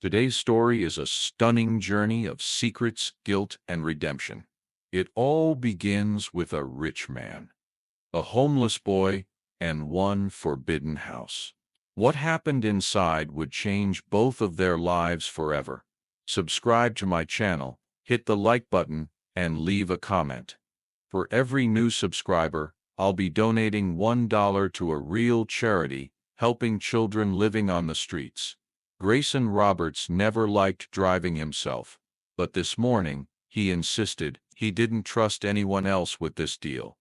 Today's story is a stunning journey of secrets, guilt, and redemption. It all begins with a rich man, a homeless boy, and one forbidden house. What happened inside would change both of their lives forever. Subscribe to my channel, hit the like button, and leave a comment. For every new subscriber, I'll be donating $1 to a real charity, helping children living on the streets. Grayson Roberts never liked driving himself, but this morning, he insisted he didn't trust anyone else with this deal.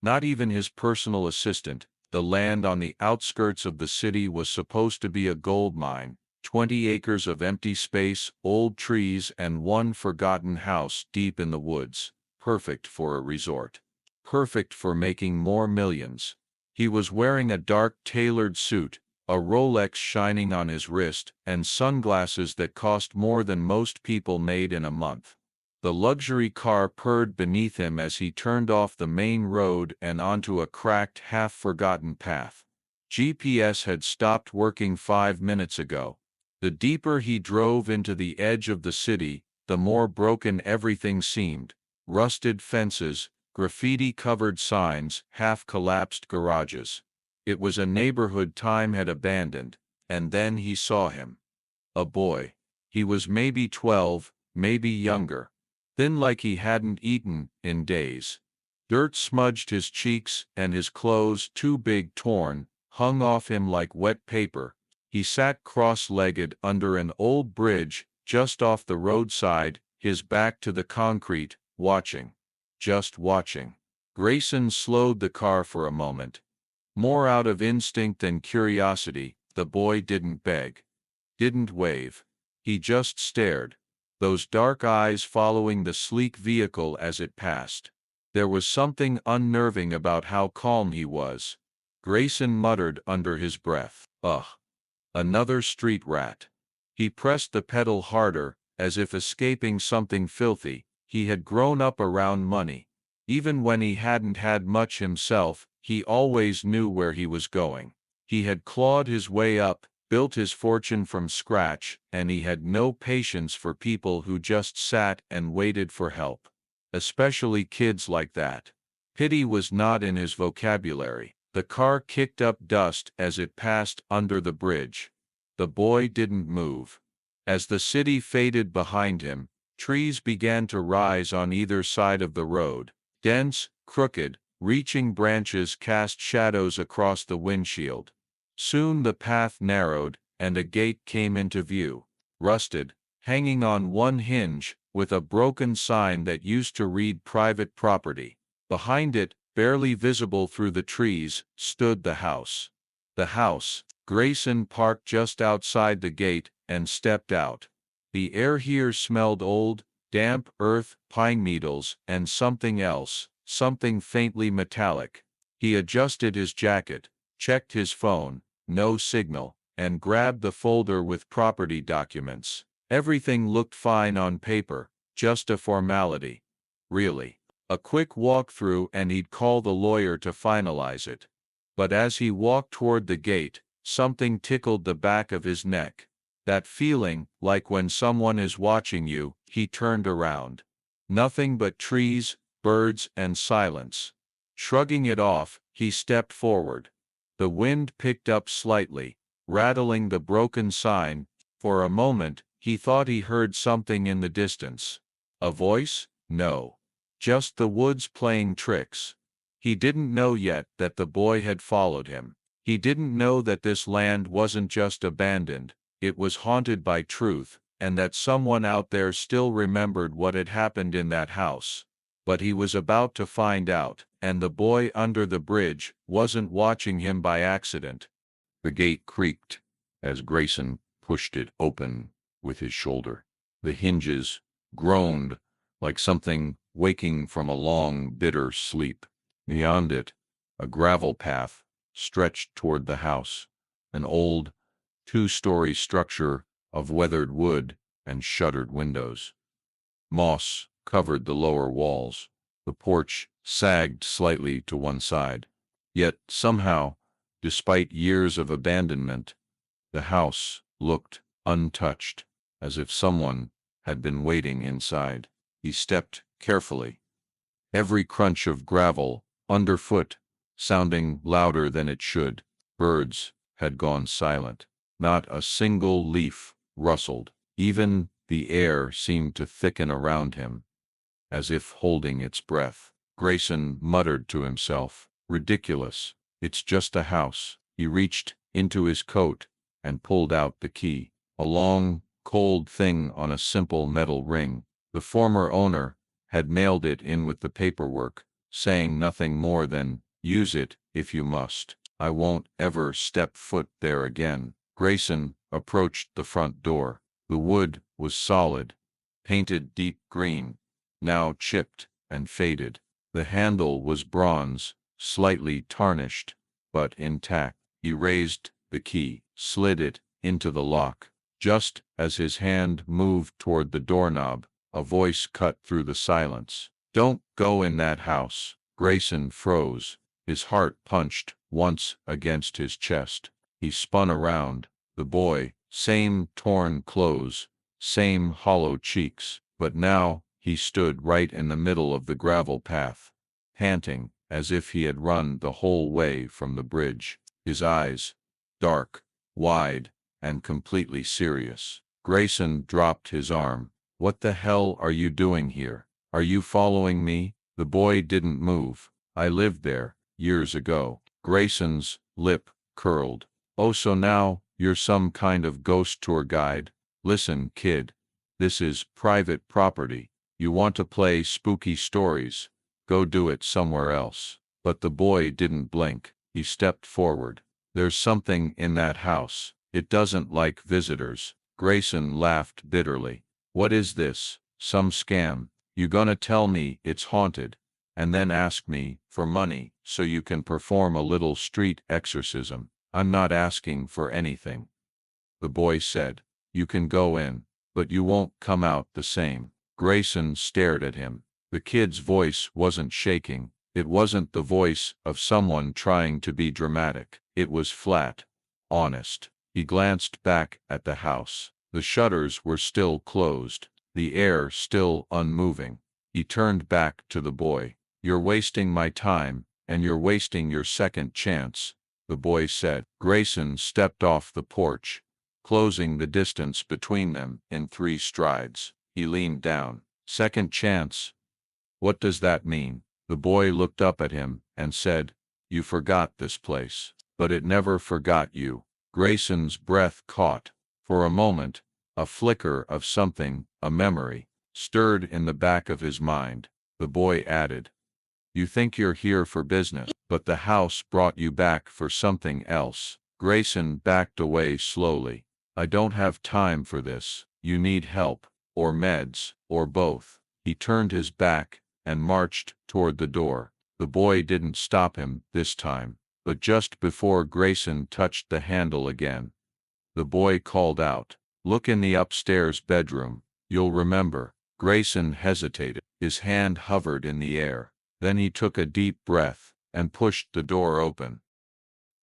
Not even his personal assistant. The land on the outskirts of the city was supposed to be a gold mine, 20 acres of empty space, old trees, and one forgotten house deep in the woods, perfect for a resort. Perfect for making more millions. He was wearing a dark tailored suit, a Rolex shining on his wrist, and sunglasses that cost more than most people made in a month. The luxury car purred beneath him as he turned off the main road and onto a cracked, half-forgotten path. GPS had stopped working 5 minutes ago. The deeper he drove into the edge of the city, the more broken everything seemed. Rusted fences, graffiti-covered signs, half-collapsed garages. It was a neighborhood time had abandoned, and then he saw him. A boy. He was maybe 12, maybe younger. Thin like he hadn't eaten in days. Dirt smudged his cheeks, and his clothes, too big torn, hung off him like wet paper. He sat cross-legged under an old bridge just off the roadside, his back to the concrete, watching. Just watching. Grayson slowed the car for a moment. More out of instinct than curiosity, the boy didn't beg. Didn't wave. He just stared. Those dark eyes following the sleek vehicle as it passed. There was something unnerving about how calm he was. Grayson muttered under his breath, "Ugh. Another street rat." He pressed the pedal harder, as if escaping something filthy. He had grown up around money. Even when he hadn't had much himself, he always knew where he was going. He had clawed his way up, built his fortune from scratch, and he had no patience for people who just sat and waited for help. Especially kids like that. Pity was not in his vocabulary. The car kicked up dust as it passed under the bridge. The boy didn't move. As the city faded behind him, trees began to rise on either side of the road. Dense, crooked, reaching branches cast shadows across the windshield. Soon the path narrowed, and a gate came into view. Rusted, hanging on one hinge, with a broken sign that used to read private property. Behind it, barely visible through the trees, stood the house. The house. Grayson parked just outside the gate and stepped out. The air here smelled old, damp earth, pine needles, and something else, something faintly metallic. He adjusted his jacket, checked his phone, no signal, and grabbed the folder with property documents. Everything looked fine on paper, just a formality. Really. A quick walkthrough and he'd call the lawyer to finalize it. But as he walked toward the gate, something tickled the back of his neck. That feeling, like when someone is watching you. He turned around. Nothing but trees, birds, and silence. Shrugging it off, he stepped forward. The wind picked up slightly, rattling the broken sign. For a moment, he thought he heard something in the distance. A voice? No. Just the woods playing tricks. He didn't know yet that the boy had followed him. He didn't know that this land wasn't just abandoned, it was haunted by truth, and that someone out there still remembered what had happened in that house. But he was about to find out, and the boy under the bridge wasn't watching him by accident. The gate creaked as Grayson pushed it open with his shoulder. The hinges groaned like something waking from a long, bitter sleep. Beyond it, a gravel path stretched toward the house, an old, two-story structure of weathered wood and shuttered windows. Moss covered the lower walls. The porch sagged slightly to one side. Yet somehow, despite years of abandonment, the house looked untouched. as if someone had been waiting inside. He stepped carefully, every crunch of gravel underfoot sounding louder than it should. Birds had gone silent. Not a single leaf rustled. Even the air seemed to thicken around him, as if holding its breath. Grayson muttered to himself, "Ridiculous. It's just a house." He reached into his coat and pulled out the key, a long, cold thing on a simple metal ring. The former owner had mailed it in with the paperwork, saying nothing more than, "Use it if you must. I won't ever step foot there again." Grayson approached the front door. The wood was solid, painted deep green, now chipped and faded. The handle was bronze, slightly tarnished, but intact. He raised the key, slid it into the lock. Just as his hand moved toward the doorknob, a voice cut through the silence. "Don't go in that house." Grayson froze. His heart punched once against his chest. He spun around. The boy, same torn clothes, same hollow cheeks, but now he stood right in the middle of the gravel path, panting as if he had run the whole way from the bridge. His eyes, dark, wide, and completely serious. Grayson dropped his arm. "What the hell are you doing here? Are you following me?" The boy didn't move. "I lived there, years ago." Grayson's lip curled. "Oh, so now you're some kind of ghost tour guide? Listen, kid. This is private property. You want to play spooky stories? Go do it somewhere else." But the boy didn't blink. He stepped forward. "There's something in that house. It doesn't like visitors." Grayson laughed bitterly. "What is this? Some scam? You gonna tell me it's haunted, and then ask me for money so you can perform a little street exorcism?" "I'm not asking for anything," the boy said. "You can go in, but you won't come out the same." Grayson stared at him. The kid's voice wasn't shaking. It wasn't the voice of someone trying to be dramatic. It was flat, honest. He glanced back at the house. The shutters were still closed, the air still unmoving. He turned back to the boy. "You're wasting my time, and you're wasting your second chance," the boy said. Grayson stepped off the porch, closing the distance between them in 3 strides. He leaned down. "Second chance? What does that mean?" The boy looked up at him and said, "You forgot this place, but it never forgot you." Grayson's breath caught. For a moment, a flicker of something, a memory, stirred in the back of his mind. The boy added, "You think you're here for business, but the house brought you back for something else." Grayson backed away slowly. "I don't have time for this. You need help, or meds, or both." He turned his back and marched toward the door. The boy didn't stop him this time, but just before Grayson touched the handle again, the boy called out, "Look in the upstairs bedroom. You'll remember." Grayson hesitated. His hand hovered in the air. Then he took a deep breath and pushed the door open.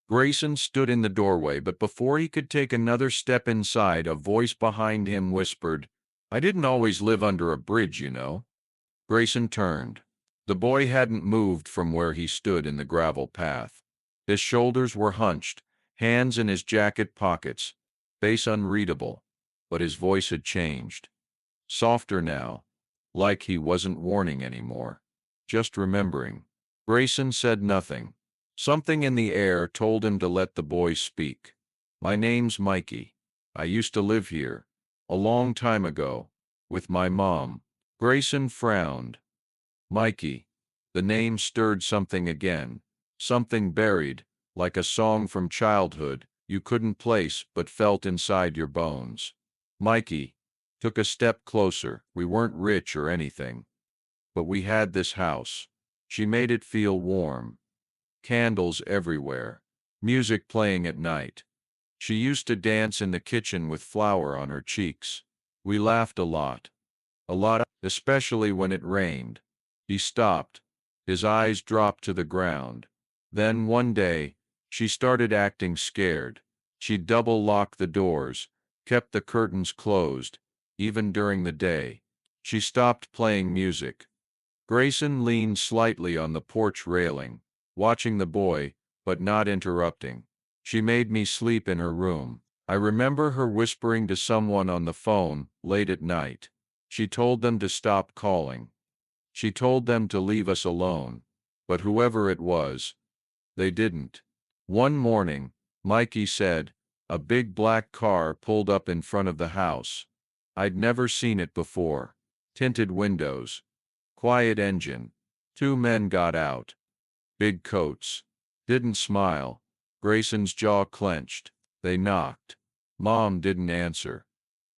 Grayson stood in the doorway, but before he could take another step inside, a voice behind him whispered, "I didn't always live under a bridge, you know." Grayson turned. The boy hadn't moved from where he stood in the gravel path. His shoulders were hunched, hands in his jacket pockets, face unreadable, but his voice had changed. Softer now, like he wasn't warning anymore, just remembering. Grayson said nothing. Something in the air told him to let the boy speak. "My name's Mikey. I used to live here, a long time ago, with my mom." Grayson frowned. Mikey. The name stirred something again. Something buried, like a song from childhood you couldn't place but felt inside your bones. Mikey took a step closer. "We weren't rich or anything, but we had this house. She made it feel warm. Candles everywhere. Music playing at night. She used to dance in the kitchen with flour on her cheeks. We laughed a lot. A lot, especially when it rained." He stopped. His eyes dropped to the ground. "Then one day, she started acting scared. She'd double lock the doors, kept the curtains closed, even during the day. She stopped playing music. Grayson leaned slightly on the porch railing, watching the boy, but not interrupting. She made me sleep in her room. I remember her whispering to someone on the phone late at night. She told them to stop calling. She told them to leave us alone. But whoever it was, they didn't. One morning, Mikey said, a big black car pulled up in front of the house. I'd never seen it before. Tinted windows. Quiet engine. Two men got out. Big coats. Didn't smile. Grayson's jaw clenched. They knocked. Mom didn't answer.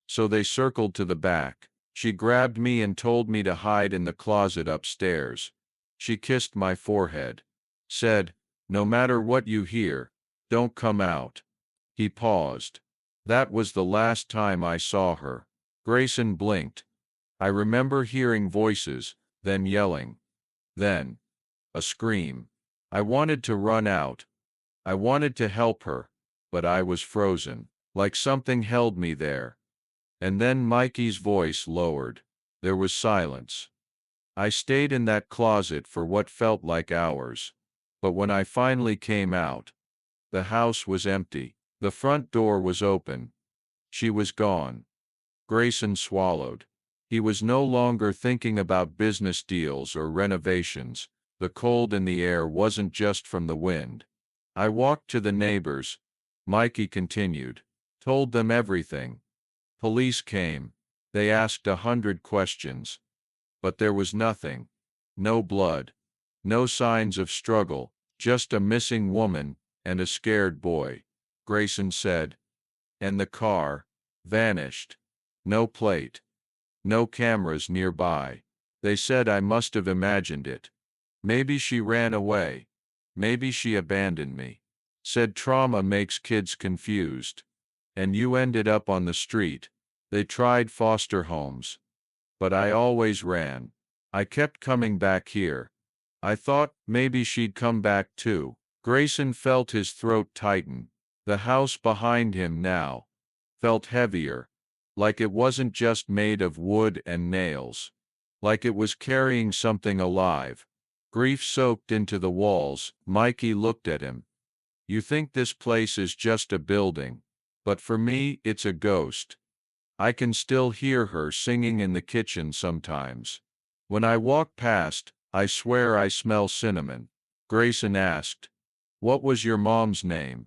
So they circled to the back. She grabbed me and told me to hide in the closet upstairs. She kissed my forehead. Said, no matter what you hear, don't come out. He paused. That was the last time I saw her. Grayson blinked. I remember hearing voices, then yelling. Then, a scream. I wanted to run out. I wanted to help her, but I was frozen, like something held me there. And then Mikey's voice lowered. There was silence. I stayed in that closet for what felt like hours. But when I finally came out, the house was empty. The front door was open. She was gone. Grayson swallowed. He was no longer thinking about business deals or renovations. The cold in the air wasn't just from the wind. I walked to the neighbors. Mikey continued. Told them everything. Police came. They asked 100 questions. But there was nothing. No blood. No signs of struggle. Just a missing woman and a scared boy. Grayson said. And the car vanished. No plate. No cameras nearby. They said I must have imagined it. Maybe she ran away. Maybe she abandoned me. Said trauma makes kids confused. And you ended up on the street. They tried foster homes. But I always ran. I kept coming back here. I thought maybe she'd come back too. Grayson felt his throat tighten. The house behind him now felt heavier, like it wasn't just made of wood and nails, like it was carrying something alive. Grief soaked into the walls. Mikey looked at him. You think this place is just a building, but for me it's a ghost. I can still hear her singing in the kitchen sometimes. When I walk past, I swear I smell cinnamon. Grayson asked, what was your mom's name?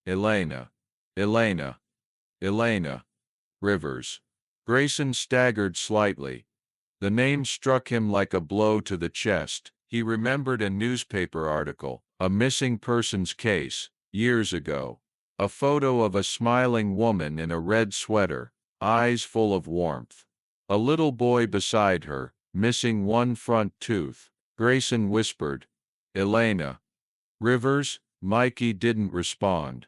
Elena. Elena. Elena. Rivers. Grayson staggered slightly. The name struck him like a blow to the chest. He remembered a newspaper article, a missing persons case, years ago. A photo of a smiling woman in a red sweater, eyes full of warmth. A little boy beside her, missing one front tooth. Grayson whispered, Elena. Rivers. Mikey didn't respond.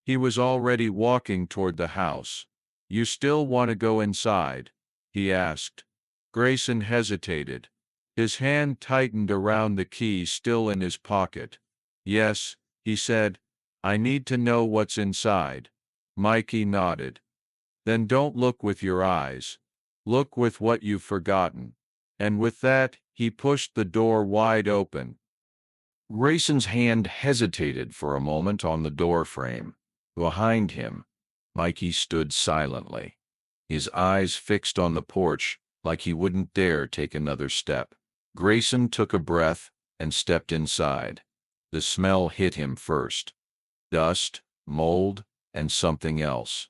He was already walking toward the house. You still want to go inside? He asked. Grayson hesitated. His hand tightened around the key still in his pocket. Yes, he said. I need to know what's inside. Mikey nodded. Then don't look with your eyes. Look with what you've forgotten. And with that, he pushed the door wide open. Grayson's hand hesitated for a moment on the door frame. Behind him, Mikey stood silently, his eyes fixed on the porch like he wouldn't dare take another step. Grayson took a breath and stepped inside. The smell hit him first. Dust, mold, and something else.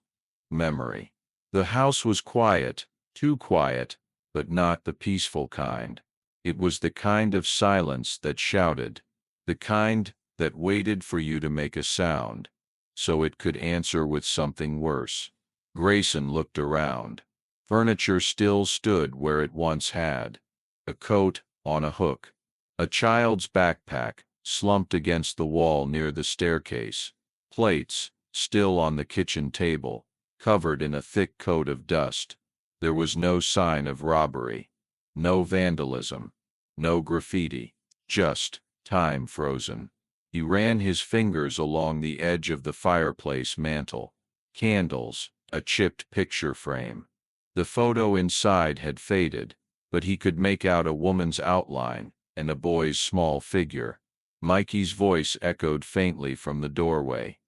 Memory. The house was quiet, too quiet, but not the peaceful kind. It was the kind of silence that shouted, the kind that waited for you to make a sound, so it could answer with something worse. Grayson looked around. Furniture still stood where it once had. A coat on a hook. A child's backpack slumped against the wall near the staircase. Plates still on the kitchen table, covered in a thick coat of dust. There was no sign of robbery. No vandalism. No graffiti. Just time frozen. He ran his fingers along the edge of the fireplace mantel. Candles, a chipped picture frame. The photo inside had faded, but he could make out a woman's outline and a boy's small figure. Mikey's voice echoed faintly from the doorway.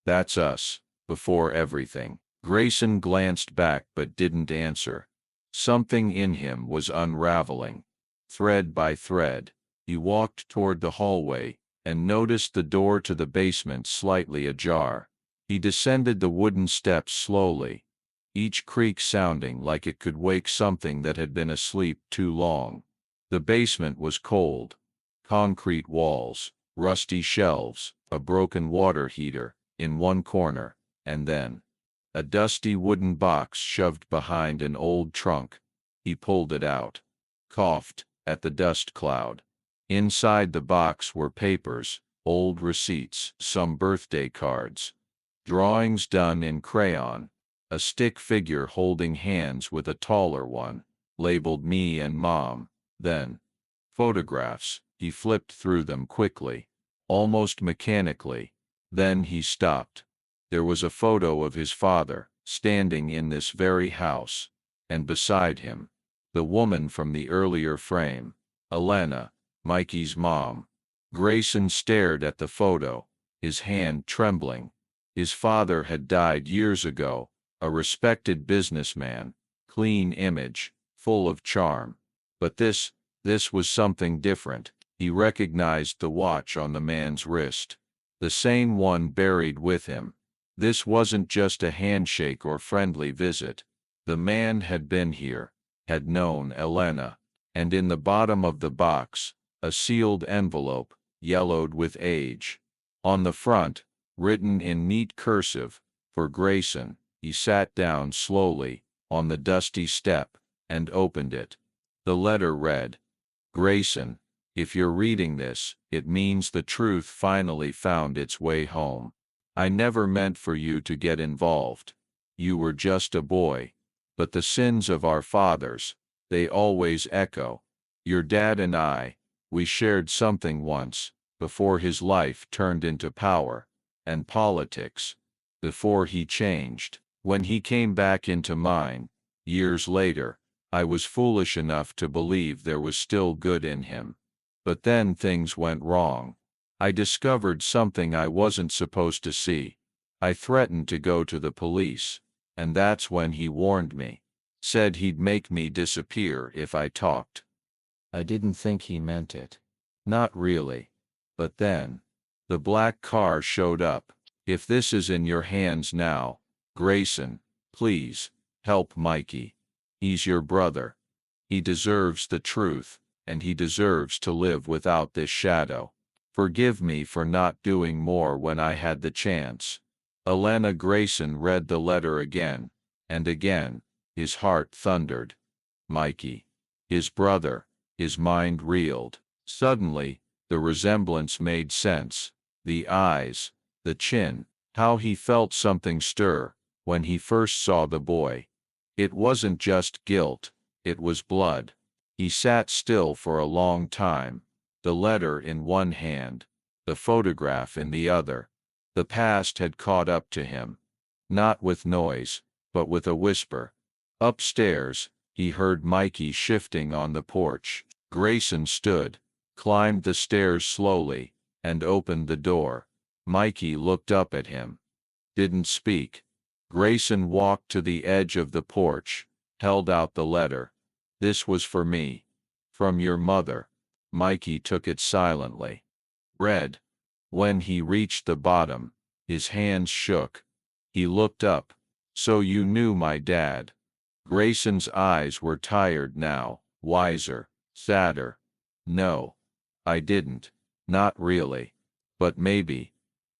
"That's us, before everything." Grayson glanced back but didn't answer. Something in him was unraveling. Thread by thread, he walked toward the hallway and noticed the door to the basement slightly ajar. He descended the wooden steps slowly, each creak sounding like it could wake something that had been asleep too long. The basement was cold. Concrete walls, rusty shelves, a broken water heater in one corner, and then a dusty wooden box shoved behind an old trunk. He pulled it out, coughed at the dust cloud. Inside the box were papers, old receipts, some birthday cards, drawings done in crayon, a stick figure holding hands with a taller one, labeled "Me and Mom." Then, photographs. He flipped through them quickly, almost mechanically. Then he stopped. There was a photo of his father, standing in this very house, and beside him, the woman from the earlier frame, Elena, Mikey's mom. Grayson stared at the photo, his hand trembling. His father had died years ago, a respected businessman, clean image, full of charm. But this was something different. He recognized the watch on the man's wrist, the same one buried with him. This wasn't just a handshake or friendly visit. The man had been here, had known Elena, and in the bottom of the box, a sealed envelope, yellowed with age. On the front, written in neat cursive, "For Grayson." He sat down slowly, on the dusty step, and opened it. The letter read, "Grayson, if you're reading this, it means the truth finally found its way home. I never meant for you to get involved. You were just a boy. But the sins of our fathers, they always echo. Your dad and I, we shared something once, before his life turned into power and politics, before he changed. When he came back into mine, years later, I was foolish enough to believe there was still good in him. But then things went wrong. I discovered something I wasn't supposed to see. I threatened to go to the police, and that's when he warned me. Said he'd make me disappear if I talked." I didn't think he meant it. Not really. But then, the black car showed up. "If this is in your hands now, Grayson, please, help Mikey. He's your brother. He deserves the truth, and he deserves to live without this shadow. Forgive me for not doing more when I had the chance." Elena. Grayson read the letter again, and again. His heart thundered. Mikey. His brother. His mind reeled. Suddenly, the resemblance made sense. The eyes, the chin, how he felt something stir when he first saw the boy. It wasn't just guilt, it was blood. He sat still for a long time, the letter in one hand, the photograph in the other. The past had caught up to him, not with noise, but with a whisper. Upstairs, he heard Mikey shifting on the porch. Grayson stood, climbed the stairs slowly, and opened the door. Mikey looked up at him. Didn't speak. Grayson walked to the edge of the porch, held out the letter. "This was for me. From your mother." Mikey took it silently. Read. When he reached the bottom, his hands shook. He looked up. "So you knew my dad." Grayson's eyes were tired now, wiser, sadder. "No. I didn't. Not really. But maybe.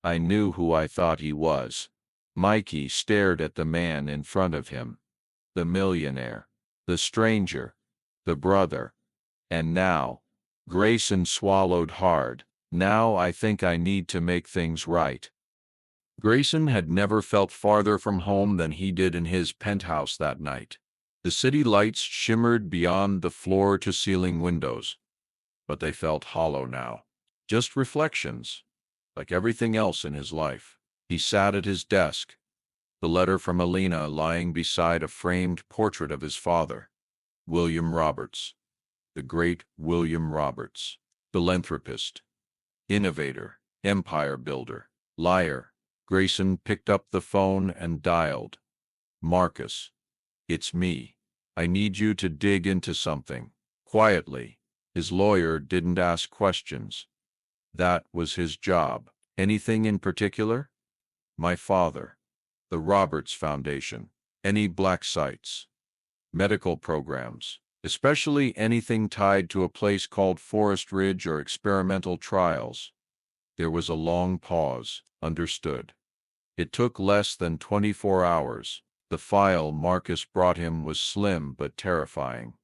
I knew who I thought he was." Mikey stared at the man in front of him. The millionaire. The stranger. The brother. And now. Grayson swallowed hard. "Now I think I need to make things right." Grayson had never felt farther from home than he did in his penthouse that night. The city lights shimmered beyond the floor-to-ceiling windows, but they felt hollow now. Just reflections, like everything else in his life. He sat at his desk, The letter from Alina lying beside a framed portrait of his father. William Roberts. The great William Roberts. Philanthropist. Innovator. Empire builder. Liar. Grayson picked up the phone and dialed. Marcus. It's me. I need you to dig into something. Quietly. His lawyer didn't ask questions. That was his job. Anything in particular? My father. The Roberts Foundation. Any black sites. Medical programs. Especially anything tied to a place called Forest Ridge or experimental trials. There was a long pause. Understood. It took less than 24 hours. The file Marcus brought him was slim but terrifying.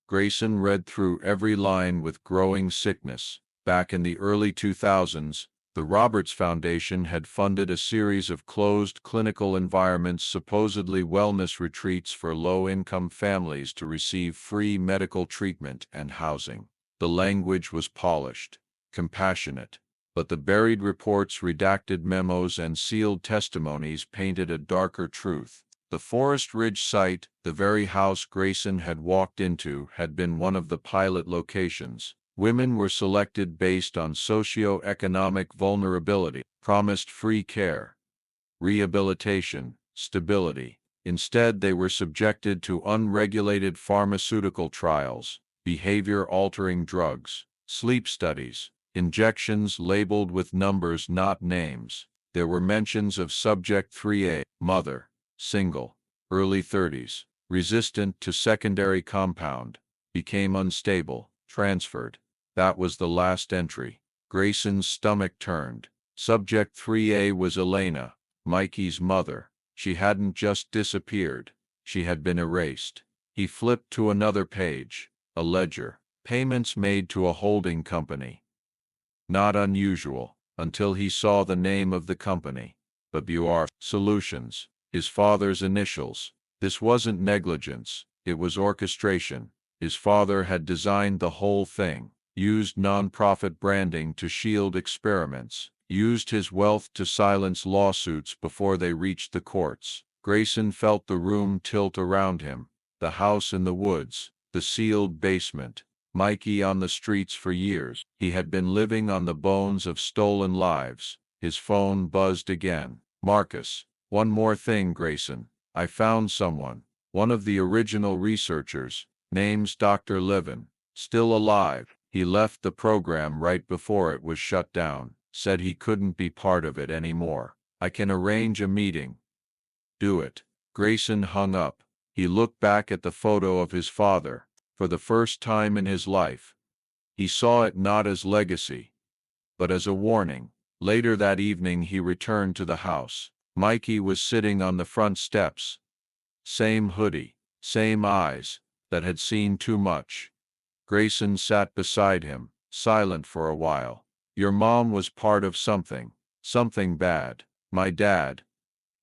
Grayson read through every line with growing sickness. Back in the early 2000s, the Roberts Foundation had funded a series of closed clinical environments, supposedly wellness retreats for low-income families to receive free medical treatment and housing. The language was polished, compassionate, but the buried reports, redacted memos, and sealed testimonies painted a darker truth. The Forest Ridge site, the very house Grayson had walked into, had been one of the pilot locations. Women were selected based on socio-economic vulnerability, promised free care, rehabilitation, stability. Instead, they were subjected to unregulated pharmaceutical trials, behavior-altering drugs, sleep studies, injections labeled with numbers, not names. There were mentions of Subject 3A, mother, single, early 30s, resistant to secondary compound, became unstable, transferred. That was the last entry. Grayson's stomach turned. Subject 3A was Elena, Mikey's mother. She hadn't just disappeared. She had been erased. He flipped to another page. A ledger. Payments made to a holding company. Not unusual, until he saw the name of the company. BUR Solutions. His father's initials. This wasn't negligence. It was orchestration. His father had designed the whole thing. Used nonprofit branding to shield experiments, used his wealth to silence lawsuits before they reached the courts. Grayson felt the room tilt around him. The house in the woods, the sealed basement, Mikey on the streets for years. He had been living on the bones of stolen lives. His phone buzzed again. Marcus. One more thing, Grayson. I found someone. One of the original researchers. Name's Dr. Levin. Still alive. He left the program right before it was shut down. Said he couldn't be part of it anymore. I can arrange a meeting. Do it. Grayson hung up. He looked back at the photo of his father. For the first time in his life, he saw it not as legacy, but as a warning. Later that evening he returned to the house. Mikey was sitting on the front steps. Same hoodie, same eyes, that had seen too much. Grayson sat beside him, silent for a while. Your mom was part of something bad. My dad.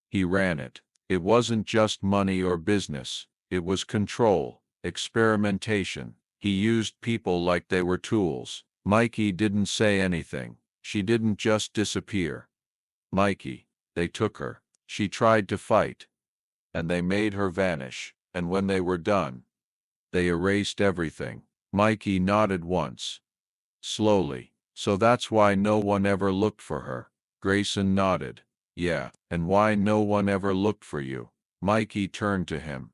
He ran it. It wasn't just money or business. It was control, experimentation. He used people like they were tools. Mikey didn't say anything. She didn't just disappear. Mikey, they took her. She tried to fight. And they made her vanish. And when they were done, they erased everything. Mikey nodded once. Slowly. So that's why no one ever looked for her. Grayson nodded. Yeah, and why no one ever looked for you. Mikey turned to him.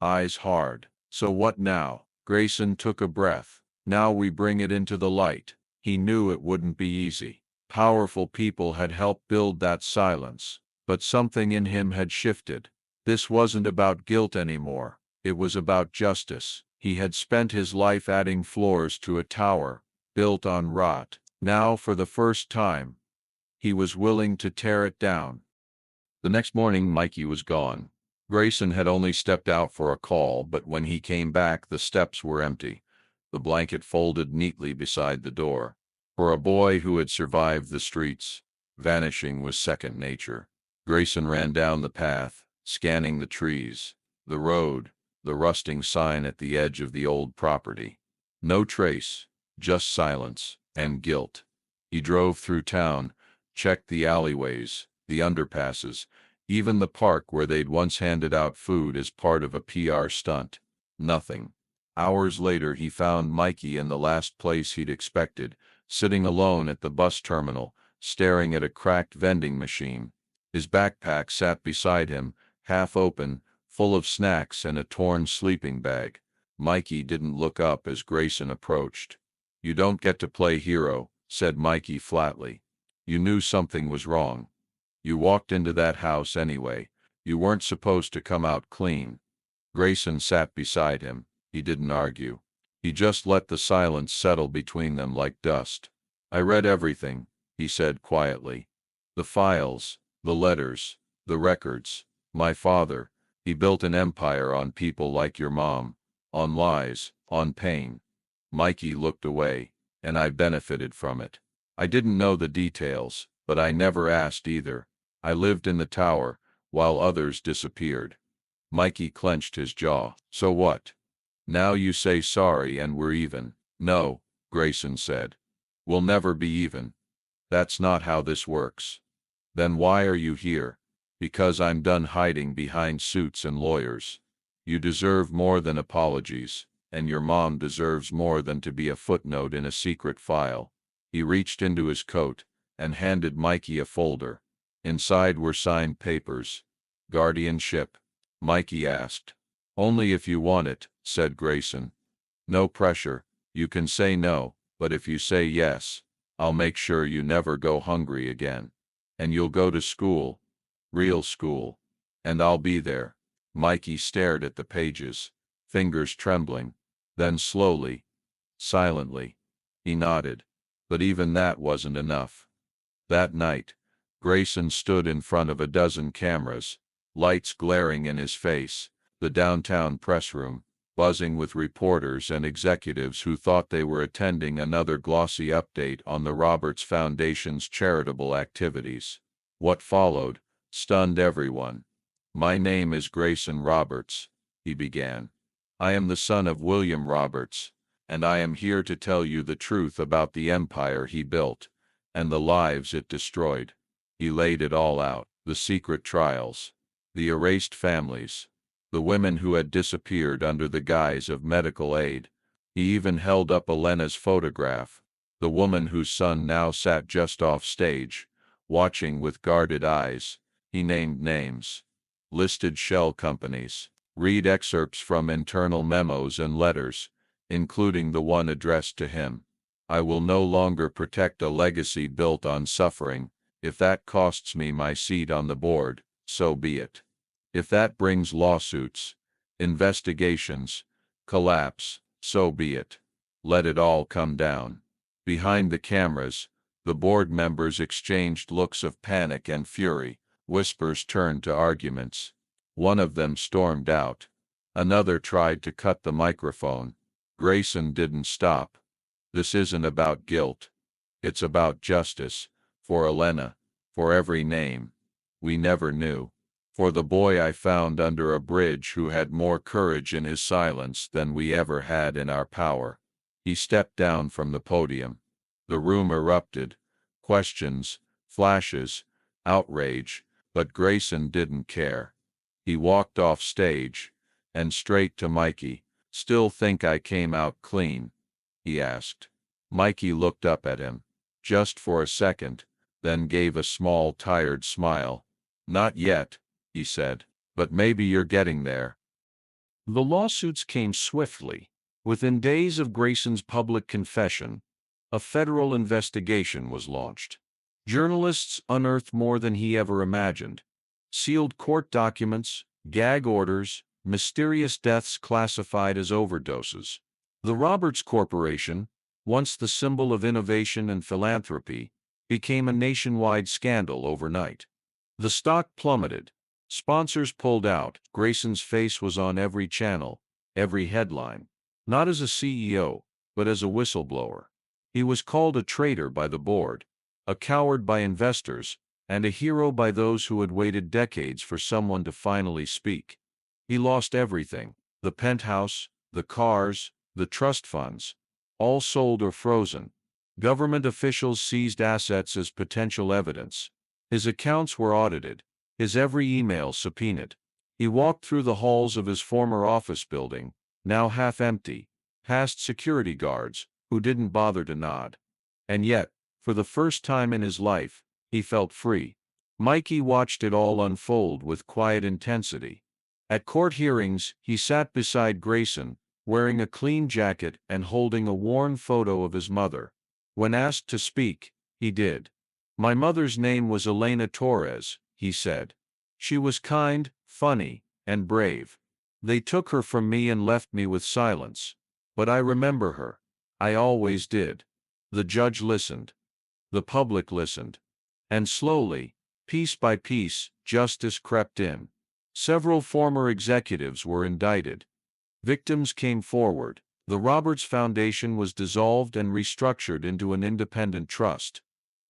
Eyes hard. So what now? Grayson took a breath. Now we bring it into the light. He knew it wouldn't be easy. Powerful people had helped build that silence. But something in him had shifted. This wasn't about guilt anymore. It was about justice. He had spent his life adding floors to a tower, built on rot. Now, for the first time, he was willing to tear it down. The next morning, Mikey was gone. Grayson had only stepped out for a call, but when he came back, the steps were empty, the blanket folded neatly beside the door. For a boy who had survived the streets, vanishing was second nature. Grayson ran down the path, scanning the trees, the road, the rusting sign at the edge of the old property. No trace, just silence and guilt. He drove through town, checked the alleyways, the underpasses, Even the park where they'd once handed out food as part of a PR stunt. Nothing. Hours later he found Mikey in the last place he'd expected, sitting alone at the bus terminal, staring at a cracked vending machine. His backpack sat beside him, half open, full of snacks and a torn sleeping bag. Mikey didn't look up as Grayson approached. "You don't get to play hero," said Mikey flatly. "You knew something was wrong. You walked into that house anyway. You weren't supposed to come out clean." Grayson sat beside him. He didn't argue. He just let the silence settle between them like dust. "I read everything," he said quietly. "The files, the letters, the records. My father, he built an empire on people like your mom. On lies, on pain." Mikey looked away, and I benefited from it. I didn't know the details, but I never asked either. I lived in the tower, while others disappeared. Mikey clenched his jaw. "So what? Now you say sorry and we're even." "No," Grayson said. "We'll never be even. That's not how this works." "Then why are you here?" "Because I'm done hiding behind suits and lawyers. You deserve more than apologies, and your mom deserves more than to be a footnote in a secret file." He reached into his coat and handed Mikey a folder. Inside were signed papers. "Guardianship?" Mikey asked. "Only if you want it," said Grayson. "No pressure. You can say no, but if you say yes, I'll make sure you never go hungry again. And you'll go to school. Real school. And I'll be there." Mikey stared at the pages, fingers trembling. Then slowly, silently, he nodded. But even that wasn't enough. That night, Grayson stood in front of a dozen cameras, lights glaring in his face, the downtown press room, buzzing with reporters and executives who thought they were attending another glossy update on the Roberts Foundation's charitable activities. What followed stunned everyone. "My name is Grayson Roberts," he began. "I am the son of William Roberts, and I am here to tell you the truth about the empire he built, and the lives it destroyed." He laid it all out: the secret trials, the erased families, the women who had disappeared under the guise of medical aid. He even held up Elena's photograph, the woman whose son now sat just off stage, watching with guarded eyes. He named names, listed shell companies, read excerpts from internal memos and letters, including the one addressed to him. "I will no longer protect a legacy built on suffering. If that costs me my seat on the board, so be it. If that brings lawsuits, investigations, collapse, so be it. Let it all come down." Behind the cameras, the board members exchanged looks of panic and fury. Whispers turned to arguments. One of them stormed out. Another tried to cut the microphone. Grayson didn't stop. "This isn't about guilt. It's about justice. For Elena. For every name we never knew. For the boy I found under a bridge who had more courage in his silence than we ever had in our power." He stepped down from the podium. The room erupted. Questions, flashes, outrage, but Grayson didn't care. He walked off stage, and straight to Mikey. "Still think I came out clean?" he asked. Mikey looked up at him, just for a second, then gave a small, tired smile. "Not yet," he said, "but maybe you're getting there." The lawsuits came swiftly. Within days of Grayson's public confession, a federal investigation was launched. Journalists unearthed more than he ever imagined: sealed court documents, gag orders, mysterious deaths classified as overdoses. The Roberts Corporation, once the symbol of innovation and philanthropy, became a nationwide scandal overnight. The stock plummeted. Sponsors pulled out. Grayson's face was on every channel, every headline. Not as a CEO, but as a whistleblower. He was called a traitor by the board, a coward by investors, and a hero by those who had waited decades for someone to finally speak. He lost everything: the penthouse, the cars, the trust funds, all sold or frozen. Government officials seized assets as potential evidence. His accounts were audited, his every email subpoenaed. He walked through the halls of his former office building, now half empty, past security guards, who didn't bother to nod. And yet, for the first time in his life, he felt free. Mikey watched it all unfold with quiet intensity. At court hearings, he sat beside Grayson, wearing a clean jacket and holding a worn photo of his mother. When asked to speak, he did. "My mother's name was Elena Torres," he said. "She was kind, funny, and brave. They took her from me and left me with silence. But I remember her. I always did." The judge listened. The public listened. And slowly, piece by piece, justice crept in. Several former executives were indicted. Victims came forward. The Roberts Foundation was dissolved and restructured into an independent trust,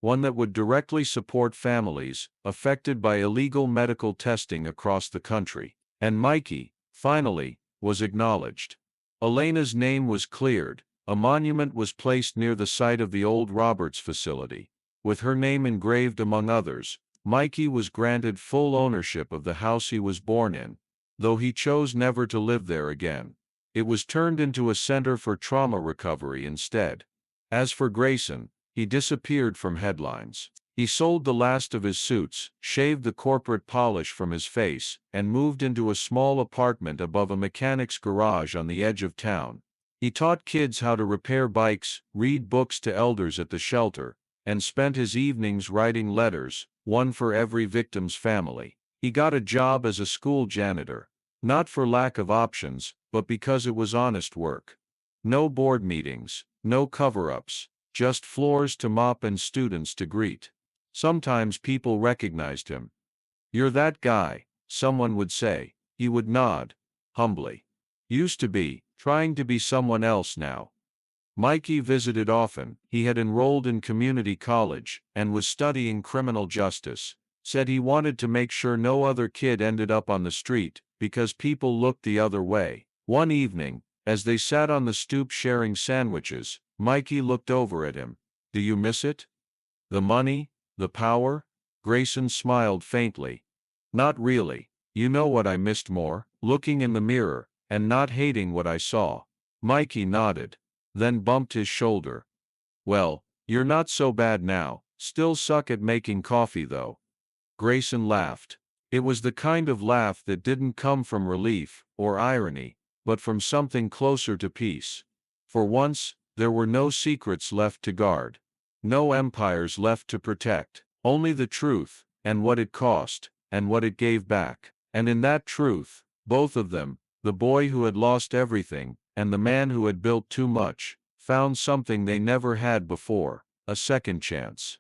one that would directly support families affected by illegal medical testing across the country. And Mikey, finally, was acknowledged. Elena's name was cleared. A monument was placed near the site of the old Roberts facility. With her name engraved among others, Mikey was granted full ownership of the house he was born in, though he chose never to live there again. It was turned into a center for trauma recovery instead. As for Grayson, he disappeared from headlines. He sold the last of his suits, shaved the corporate polish from his face, and moved into a small apartment above a mechanic's garage on the edge of town. He taught kids how to repair bikes, read books to elders at the shelter, and spent his evenings writing letters, one for every victim's family. He got a job as a school janitor, not for lack of options, but because it was honest work. No board meetings, no cover-ups, just floors to mop and students to greet. Sometimes people recognized him. "You're that guy," someone would say. He would nod, humbly. "Used to be, trying to be someone else now." Mikey visited often. He had enrolled in community college and was studying criminal justice. Said he wanted to make sure no other kid ended up on the street because people looked the other way. One evening, as they sat on the stoop sharing sandwiches, Mikey looked over at him. "Do you miss it? The money? The power?" Grayson smiled faintly. "Not really. You know what I missed more? Looking in the mirror and not hating what I saw." Mikey nodded, then bumped his shoulder. "Well, you're not so bad now. Still suck at making coffee though." Grayson laughed. It was the kind of laugh that didn't come from relief or irony, but from something closer to peace. For once, there were no secrets left to guard. No empires left to protect. Only the truth, and what it cost, and what it gave back. And in that truth, both of them, the boy who had lost everything, and the man who had built too much, found something they never had before: a second chance.